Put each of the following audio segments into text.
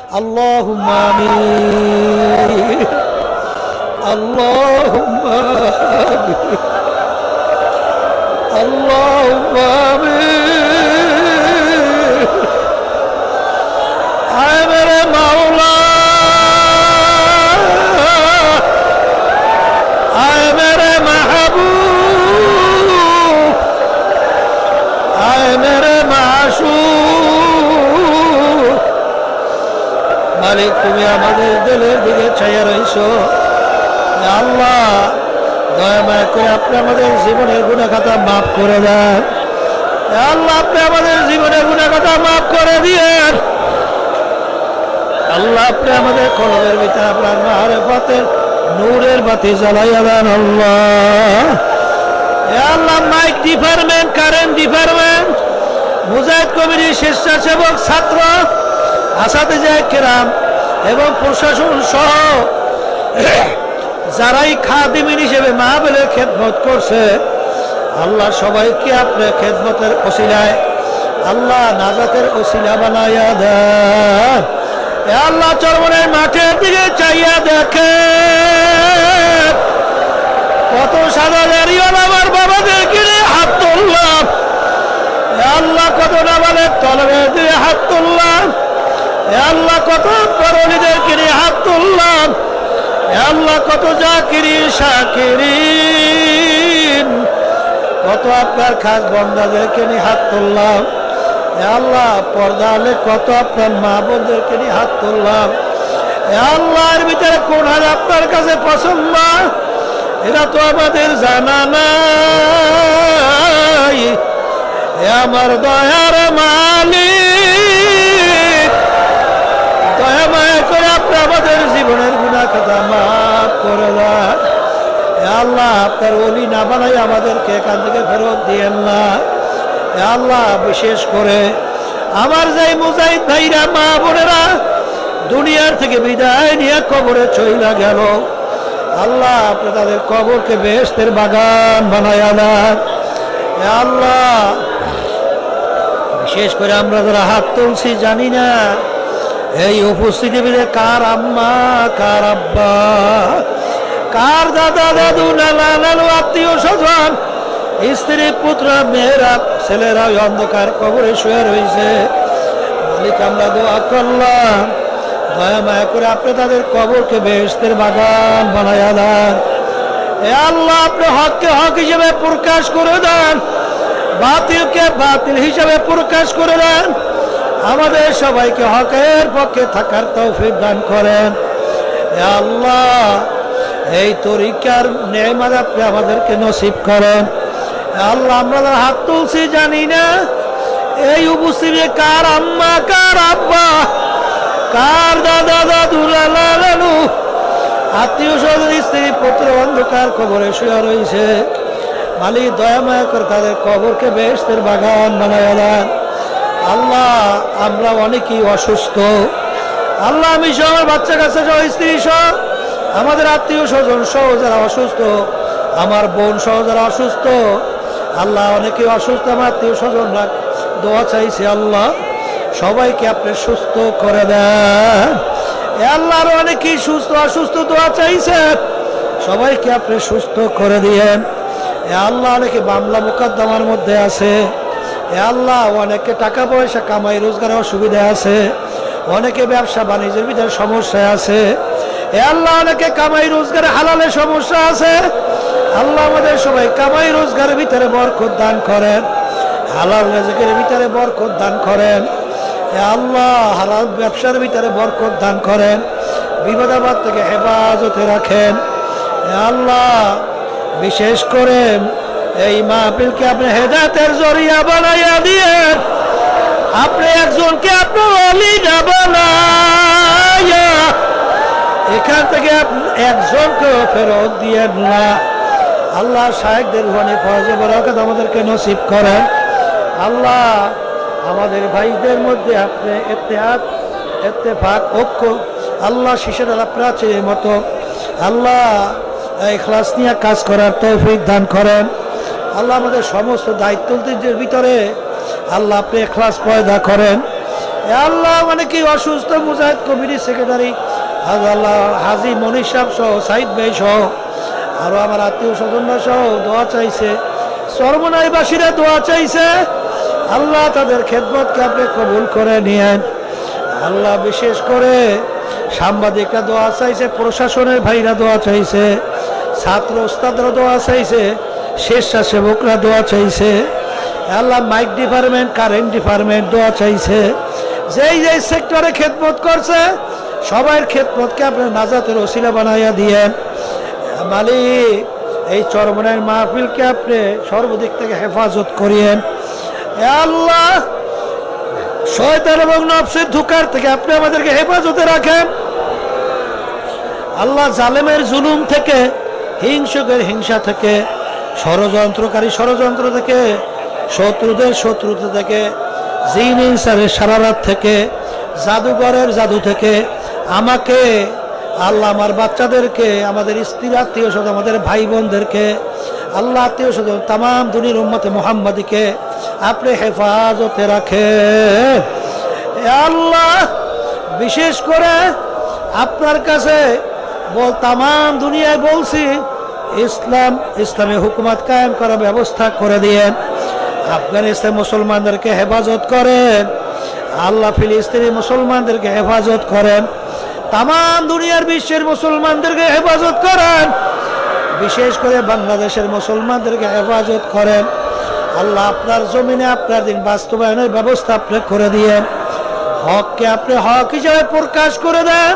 اللهم آمين اللهم آمين اللهم آمين آئے میرے مولا آئے میرے محبوب آئے میرے معشوق মালিক তুমি আমাদের দিলের দিকে চাইয়া রইছো আল্লাহ দয়া মায়া করে আপনি আমাদের জীবনের গুনাহ খাতা মাফ করে দেন আল্লাহ আপনি আমাদের জীবনের গুনাহ খাতা মাফ করে দিয়েন আল্লাহ আপনি আমাদের কলবের ভিতরে আপনার মারিফতের নূরের বাতি জ্বালাইয়া দেন আল্লাহ আল্লাহ মাইক ডিপার্টমেন্ট কারেন্ট ডিপার্টমেন্ট মুজাহিদ কমিটির স্বেচ্ছাসেবক ছাত্র আসাতিজা কিরাম এবং প্রশাসন সহ যারাই খাদিমিন হিসেবে মাহফিলের খেদমত করছে আল্লাহ সবাইকে আপনার খেদমতের ওসিলায় আল্লাহ নাজাতের ওসিলা বানাইয়া দেন আল্লাহ চরমনের মাঠের দিকে চাইয়া দেখে কত সাদা দাঁড়িয়েও আমার বাবাদেরকে হাত তুললাম আল্লাহ কত নামালের তলবের দিয়ে হাত তুললাম আল্লাহ কত পরলীদেরকে নিয়ে হাত তুললাম আল্লাহ কত জাকিরিন শাকিরিন কত আপনার খাস বন্দাদেরকে নিয়ে হাত তুললাম আল্লাহ পর্দা হলে কত আপনার মা বোনদেরকে নিয়ে হাত তুললাম আল্লাহর ভিতরে কোন হাল আপনার কাছে পছন্দ এটা তো আমাদের জানা নাই আমার দয়ার মালিক দয়া মায়া করে আপনি আমাদের জীবনের গুনাহ খাতা মাফ করে দেন আল্লাহ আপনার ওলি না বানাই আমাদেরকে এখান থেকে ফেরত দিয়েন না আল্লাহ বিশেষ করে আমার যাই মুজাহিদ ভাইরা মা বোনেরা দুনিয়ার থেকে বিদায় নিয়ে কবরে চইলা গেল আল্লাহ আপনি তাদের কবরকে বেহেশতের বাগান বানায়া দেন আল্লাহ বিশেষ করে আমরা যারা হাত তুলছি জানি না এই উপস্থিতি কার আম্মা কার আব্বা কার দাদা দাদু নানা নানু আত্মীয় স্বজন স্ত্রী পুত্র মেয়েরা ছেলেরা অন্ধকার কবরে শুয়ে রয়েছে মালিক আমরা দোয়া করলাম দয়া মায়া করে আপনি তাদের কবরকে বেহেশতের বাগান বানায়া দেন আল্লাহ আপনি হককে হক হিসেবে প্রকাশ করে দেন বাতিলকে বাতিল হিসেবে প্রকাশ করে দেন আমাদের সবাইকে হকের পক্ষে থাকার তৌফিক দান করেন আল্লাহ এই তরিকার নেয়ামত আপনি আমাদেরকে নসিব করেন আল্লাহ আমরা হাত তুলছি জানি না এই উপস্থিতি কার আম্মা কার আব্বা কার দাদা দাদু নানা নানু আত্মীয় স্বজন স্ত্রী পুত্র অন্ধকার কবরে শুয়ে রয়েছে মালিক দয়া মায়া করে তাদের কবরকে বেহেশতের বাগান বানায়া দেন আল্লাহ আমরা অনেকেই অসুস্থ আল্লাহ আমি সহ আমার বাচ্চা কাছে সহ স্ত্রী সহ আমাদের আত্মীয় স্বজন সহ যারা অসুস্থ আমার বোন সহ যারা অসুস্থ আল্লাহ অনেকেই অসুস্থ আমার আত্মীয় স্বজনরা দোয়া চাইছে আল্লাহ সবাইকে আপনি সুস্থ করে দেন আল্লাহ আরো অনেকেই সুস্থ অসুস্থ দোয়া চাইছে সবাইকে আপনি সুস্থ করে দিয়েন আল্লাহ অনেকে মামলা মোকদ্দমার মধ্যে আছে আল্লাহ অনেকে টাকা পয়সা কামাই রোজগারের অসুবিধা আছে অনেকে ব্যবসা বাণিজ্যের ভিতরে সমস্যা আছে আল্লাহ অনেকে কামাই রোজগারে হালালে সমস্যা আছে আল্লাহ আমাদের সবাই কামাই রোজগারের ভিতরে বরকত দান করেন হালাল রিজিকের ভিতরে বরকত দান করেন আল্লাহ হালাল ব্যবসার ভিতরে বরকত দান করেন বিপদ আপদ থেকে হেফাজতে রাখেন আল্লাহ বিশেষ করে এই মাহফিলকে আপনি হেদায়েতের জরিয়া বানাইয়া দিয়েন আপনি একজনকে আপনি ওলি না বানাইয়া এখান থেকে একজনকে ফেরত দিয়েন না আল্লাহ শায়েখদের রুহানি ফয়জে বরকত আমাদেরকে নসিব করেন আল্লাহ আমাদের ভাইদের মধ্যে আপনি ইত্তেহাদ ইত্তেফাক ঐক্য আল্লাহ শিশুরা প্রাচীর মতো আল্লাহ ইখলাস নিয়ে কাজ করার তৌফিক দান করেন আল্লাহ আমাদের সমস্ত দায়িত্বদের ভিতরে আল্লাহ আপনি ইখলাস পয়দা করেন আল্লাহ মানে কি অসুস্থ মুজাহিদ কমিটির সেক্রেটারি আল্লাহ হাজী মনির সাহেব সহ সাইদ ভাই সহ আরো আমার আত্মীয় স্বজনরা সহ দোয়া চাইছে, চরমনাইবাসীরা দোয়া চাইছে। আল্লাহ তাদের খেদমতকে আপনি কবুল করে নিয়েন। আল্লাহ বিশেষ করে সাংবাদিকরা দোয়া চাইছে, প্রশাসনের ভাইরা দোয়া চাইছে, ছাত্র ওস্তাদরা দোয়া চাইছে, স্বেচ্ছাসেবকরা দোয়া চাইছে। আল্লাহ মাইক ডিপার্টমেন্ট, কারেন্ট ডিপার্টমেন্ট দোয়া চাইছে। যেই যেই সেক্টরে খেদমত করছে সবার খেদমতকে আপনার নাজাতের ওসিলা বানাইয়া দিয়েন। মালিক এই চরমনাইয়ের মাহফিলকে আপনি সর্বদিক থেকে হেফাজত করিয়েন। আল্লাহ শয়তান এবং নফসের ধোঁকার থেকে আপনি আমাদেরকে হেফাজতে রাখেন। আল্লাহ জালেমের জুলুম থেকে, হিংসুকের হিংসা থেকে, ষড়যন্ত্রকারী ষড়যন্ত্র থেকে, শত্রুদের শত্রুতা থেকে, জিন ইনসারের সারারাত থেকে, জাদুঘরের জাদু থেকে আমাকে, আল্লাহ আমার বাচ্চাদেরকে, আমাদের স্ত্রী আত্মীয় স্বজন, আমাদের ভাই বোনদেরকে, আল্লাহ আত্মীয় স্বজন তাম দুনিয়ার উম্মতে মুহাম্মাদিকে আপনি হেফাজতে রাখেন। আল্লাহ বিশেষ করে আপনার কাছে তাম দুনিয়ায় বলছি, ইসলামী হুকুমত কায়েম করার ব্যবস্থা করে দিয়েন। আফগানিস্তান মুসলমানদেরকে হেফাজত করেন। আল্লাহ ফিলিস্তিনি মুসলমানদেরকে হেফাজত করেন। তাম দুনিয়ার বিশ্বের মুসলমানদেরকে হেফাজত করেন। বিশেষ করে বাংলাদেশের মুসলমানদেরকে হেফাজত করেন। আল্লাহ আপনার জমিনে আপনার দিন বাস্তবায়নের ব্যবস্থা আপনি করে দিয়েন। হককে আপনি হক হিসাবে প্রকাশ করে দেন,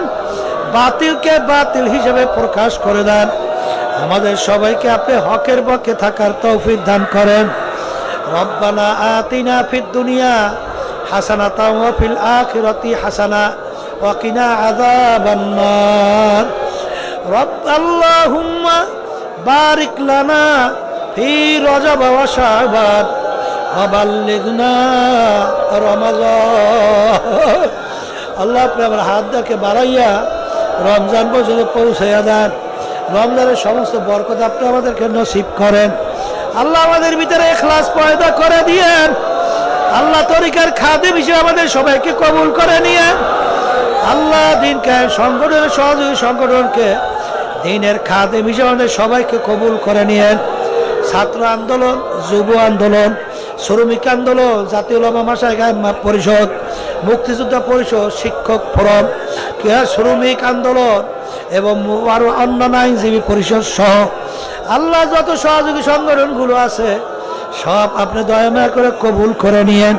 বাতিলকে বাতিল হিসাবে প্রকাশ করে দেন। আমাদের সবাইকে আপনি হকের পক্ষে থাকার তৌফিক দান করেন। রব্বানা আতিনা ফিদ দুনিয়া হাসানাতাও ওয়া ফিল আখিরাতি হাসানা ওয়া কিনা আযাবান নার। আল্লাহুম্মা বারিক লানা ফি রজব ওয়া শাবান ওয়া বাল্লিগনা রমাজান। আল্লাহ আপনি আমার হাত দেখে বাড়াইয়া রমজান পর্যন্ত পৌঁছাইয়া দেন। রমজানের সমস্ত বরকত আপনি আমাদেরকে নসিব করেন। আল্লাহ আমাদের ভিতরে ইখলাস পয়দা করে দিয়েন। আল্লাহ তরিকার খাদেম হিসেবে আমাদের সবাইকে কবুল করে নিয়েন। আল্লাহ দিন কায়েম সংগঠনের সহযোগী সংগঠনকে দিনের খাদেম হিসেবে আমাদের সবাইকে কবুল করে নিয়েন। ছাত্র আন্দোলন, যুব আন্দোলন, শ্রমিক আন্দোলন, জাতীয় উলামা মাশায়েখ পরিষদ, মুক্তিযোদ্ধা পরিষদ, শিক্ষক ফোরাম, শ্রমিক আন্দোলন এবং আরো অন্যান্য আইনজীবী পরিষদ সহ আল্লাহ যত সহযোগী সংগঠনগুলো আছে সব আপনি দয়া করে কবুল করে নিয়েন।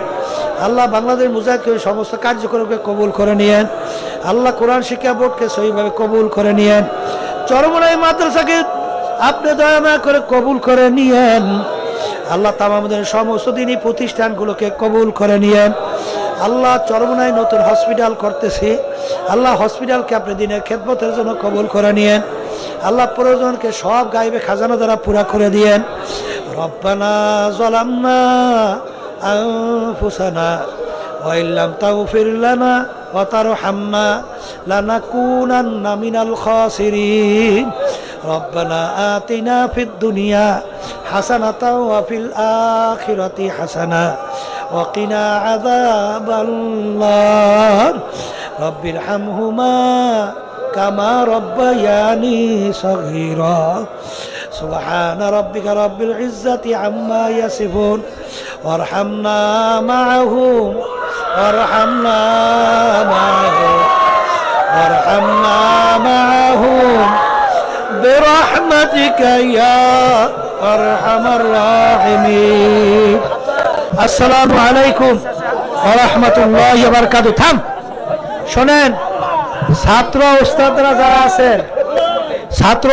আল্লাহ বাংলাদেশ মুজাহিদকে সমস্ত কার্যক্রমকে কবুল করে নিয়েন। আল্লাহ কোরআন শিক্ষা বোর্ডকে সহিভাবে কবুল করে নিয়েন। চরমনাই মাদ্রাসাকে আপনি দয়া করে কবুল করে নিয়েন। আল্লাহ তামাদের সমস্ত দিনই প্রতিষ্ঠানগুলোকে কবুল করে নিয়েন। আল্লাহ চরমনায় নতুন হসপিটাল করতেছি, আল্লাহ হসপিটালকে আপনি দিনের খেদমতের জন্য কবুল করে নিয়েন। আল্লাহ প্রয়োজনকে সব গাইবে খাজানা দ্বারা পুরা করে দিয়েন। রব্বানা যালামনা আনফুসানা ওয়া ইল্লাম তাগফির লানা ওয়া তারহামনা লানাকুনান্না মিনাল খাসিরিন। রব্বানা আতিনা ফিদ দুনিয়া হাসানাতাও ওয়া ফিল আখিরাতি হাসানা ওয়া কিনা আযাবান নার। রব্বিরহামহুমা কামা রব্বায়ানি সগীরা। সুবহানা রাব্বিকা রাব্বিল ইজ্জাতি আম্মা ইয়াসিফুন ওয়ারহামনা মাআহুম ওয়ারহামনা মাআহুম ওয়ারহামনা মাআহুম বিরহমাতিকা ইয়া আরহামার রাহিমিন। আসসালামু আলাইকুম ওয়া রাহমাতুল্লাহি ওয়া বারাকাতুহু। থাম, শোনেন, ছাত্র ওস্তাদরা যারা আছেন, ছাত্র